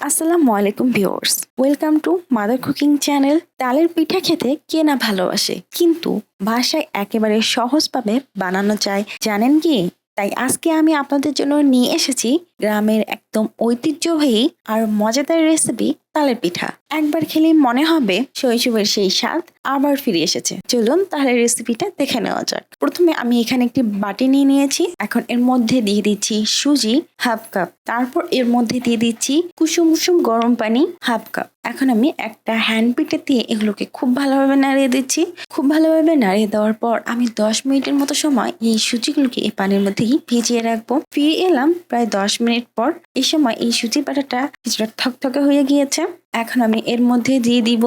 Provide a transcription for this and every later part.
আসসালামু আলাইকুম viewers, welcome to mother cooking channel. তালের পিঠা খেতে কে না ভালোবাসে, কিন্তু বাসায় একেবারে সহজভাবে বানানো যায় জানেন কি? তাই আজকে আমি আপনাদের জন্য নিয়ে এসেছি গ্রামের একদম ঐতিহ্যবাহী আর মজাদার রেসিপি তালের পিঠা। একবার খেলে মনে হবে শৈশবের সেই স্বাদ আবার ফিরে এসেছে। চলুন তাহলে রেসিপিটা দেখে নেওয়া যাক। প্রথমে আমি এখানে একটি বাটি নিয়ে নিয়েছি। এখন এর মধ্যে দিয়ে দিচ্ছি সুজি হাফ কাপ, তারপর এর মধ্যে দিয়ে দিচ্ছি কুসুম কুসুম গরম পানি হাফ কাপ। এখন আমি একটা হ্যান্ড পিঠে দিয়ে এগুলোকে খুব ভালোভাবে নাড়িয়ে দিচ্ছি। খুব ভালোভাবে নাড়িয়ে দেওয়ার পর আমি 10 মিনিটের মতো সময় এই সুজিগুলোকে এই পানির মধ্যেই ভিজিয়ে রাখবো। ফিরে এলাম প্রায় 10 মিনিট পর। এই সময় এই সুজি বাটাটা কিছুটা থকথকে হয়ে গিয়েছে। এখন আমি এর মধ্যে দিয়ে দিব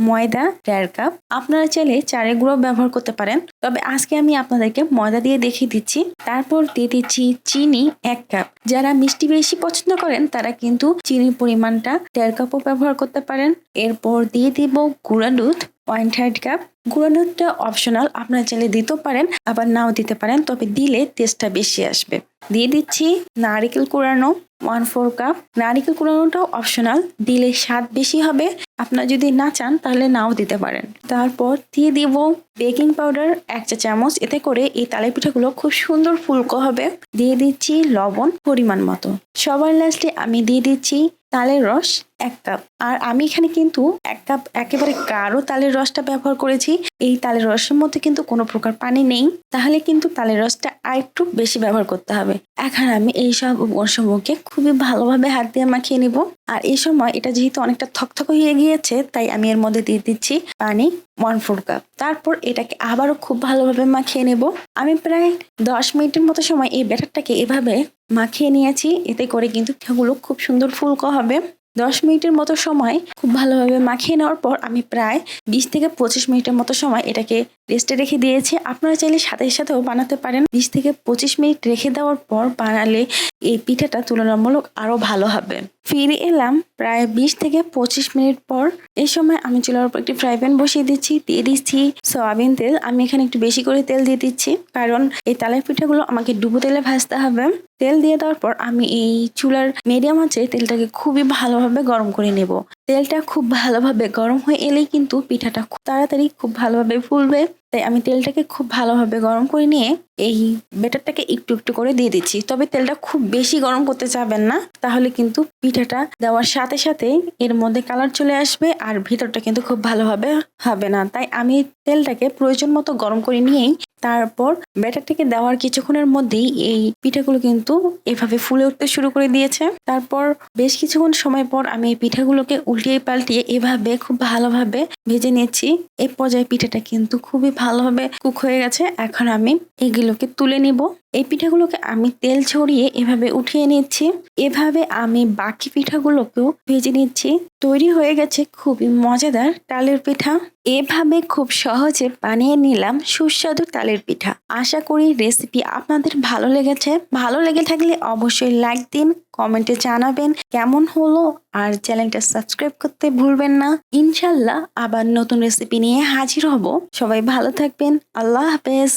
ময়দা 1.5 কাপ। আপনারা চাইলে চালের গুঁড়ো ব্যবহার করতে পারেন, তবে আজকে আমি আপনাদেরকে ময়দা দিয়ে দেখিয়ে দিচ্ছি। তারপর দিয়ে দিচ্ছি চিনি 1 কাপ। যারা মিষ্টি বেশি পছন্দ করেন তারা কিন্তু চিনির পরিমাণটা 1.5 কাপও ব্যবহার করতে পারেন। এরপর দিয়ে দিব গুঁড়া দুধ 1/3 কাপ। গুঁড়া দুধটা অপশনাল, আপনারা চাইলে দিতেও পারেন আবার নাও দিতে পারেন, তবে দিলে টেস্টটা বেশি আসবে। দিয়ে দিচ্ছি নারকেল কুড়ানো 1/4 কাপ। নারকেল কুড়ানোটাও অপশনাল, দিলে স্বাদ বেশি হবে। আপনারা যদি না চান তাহলে নাও দিতে পারেন। তারপর দিয়ে দিব বেকিং পাউডার 1 চা চামচ, এতে করে এই তালের পিঠাগুলো খুব সুন্দর ফুলকো হবে। দিয়ে দিচ্ছি লবণ পরিমাণ মতো। সবার লাস্টে আমি দিয়ে দিচ্ছি তালের রস 1 কাপ। আর আমি এখানে কিন্তু 1 কাপ একেবারে গাঢ় তালের রসটা ব্যবহার করেছি। এই তালের রসের মধ্যে কিন্তু কোনো প্রকার পানি নেই, তাহলে কিন্তু তালের রসটা আরেকটু বেশি ব্যবহার করতে হবে। এখন আমি এই সব উপকরণসমূহকে খুবই ভালোভাবে হাত দিয়ে মাখিয়ে নিব। আর এই সময় এটা যেহেতু অনেকটা থকথক হয়ে গিয়েছে, তাই আমি এর মধ্যে দিয়ে দিচ্ছি পানি 1/4 কাপ। তারপর এটাকে আবারও খুব ভালোভাবে মাখিয়ে নেব। আমি প্রায় 10 মিনিটের মতো সময় এই ব্যাটারটাকে এভাবে মাখিয়ে নিয়েছি, এতে করে কিন্তু পিঠাগুলো খুব সুন্দর ফুলকো হবে। 10 মিনিটের মতো সময় খুব ভালোভাবে মাখিয়ে নেওয়ার পর আমি প্রায় 20 থেকে 25 মিনিটের মতো সময় এটাকে রেস্টে রেখে দিয়েছি। আপনারা চাইলে সাথে সাথেও বানাতে পারেন। 20 থেকে 25 মিনিট রেখে দেওয়ার পর বানালে এই পিঠাটা তুলনামূলক আরো ভালো হবে। ফিরে এলাম প্রায় 20 থেকে 25 মিনিট পর। এই সময় আমি চুলার উপর একটি ফ্রাই প্যান বসিয়ে দিচ্ছি। দিয়ে দিচ্ছি সয়াবিন তেল। আমি এখানে একটু বেশি করে তেল দিয়ে দিচ্ছি, কারণ এই তালের পিঠাগুলো আমাকে ডুবো তেলে ভাজতে হবে। তেল দিয়ে দেওয়ার পর আমি এই চুলার মিডিয়াম আঁচে তেলটাকে খুবই ভালোভাবে গরম করে নেব। তেলটা খুব ভালোভাবে গরম হয়ে এলেই কিন্তু পিঠাটা খুব তাড়াতাড়ি খুব ভালোভাবে ফুলবে। তাই আমি তেলটাকে খুব ভালোভাবে গরম করে নিয়ে এই ব্যাটারটাকে একটু একটু করে দিয়ে দিচ্ছি। তবে তেলটা খুব বেশি গরম করতে চাবেন না, তাহলে কিন্তু পিঠাটা দেওয়ার সাথে সাথে এর মধ্যে কালার চলে আসবে আর ভিতরটা কিন্তু খুব ভালোভাবে হবে না। তাই আমি তেলটাকে প্রয়োজন মতো গরম করে নিয়েই তারপর ব্যাটারটাকে দেওয়ার কিছুক্ষণের মধ্যেই এই পিঠাগুলো কিন্তু এভাবে ফুলে উঠতে শুরু করে দিয়েছে। তারপর বেশ কিছুক্ষণ সময় পর আমি এই পিঠাগুলোকে উল্টিয়ে পাল্টিয়ে এভাবে খুব ভালোভাবে ভেজে নিচ্ছি। এই পর্যায়ে পিঠাটা কিন্তু খুবই ভালোভাবে কুক হয়ে গেছে। এখন আমি এগুলোকে তুলে নিব। এই পিঠাগুলোকে আমি তেল ছড়িয়ে এভাবে উঠিয়ে নিচ্ছি। এভাবে আমি বাকি পিঠাগুলোকেও ভেজে নিচ্ছি। তৈরি হয়ে গেছে খুবই মজাদার তালের পিঠা। এভাবে খুব সহজে বানিয়ে নিলাম সুস্বাদু তালের পিঠা। আশা করি রেসিপি আপনাদের ভালো লেগেছে। ভালো লেগে থাকলে অবশ্যই লাইক দিন, কমেন্টে জানাবেন কেমন হলো, আর চ্যানেলটা সাবস্ক্রাইব করতে ভুলবেন না। ইনশাল্লাহ আবার নতুন রেসিপি নিয়ে হাজির হব। সবাই ভালো থাকবেন। আল্লাহ হাফেজ।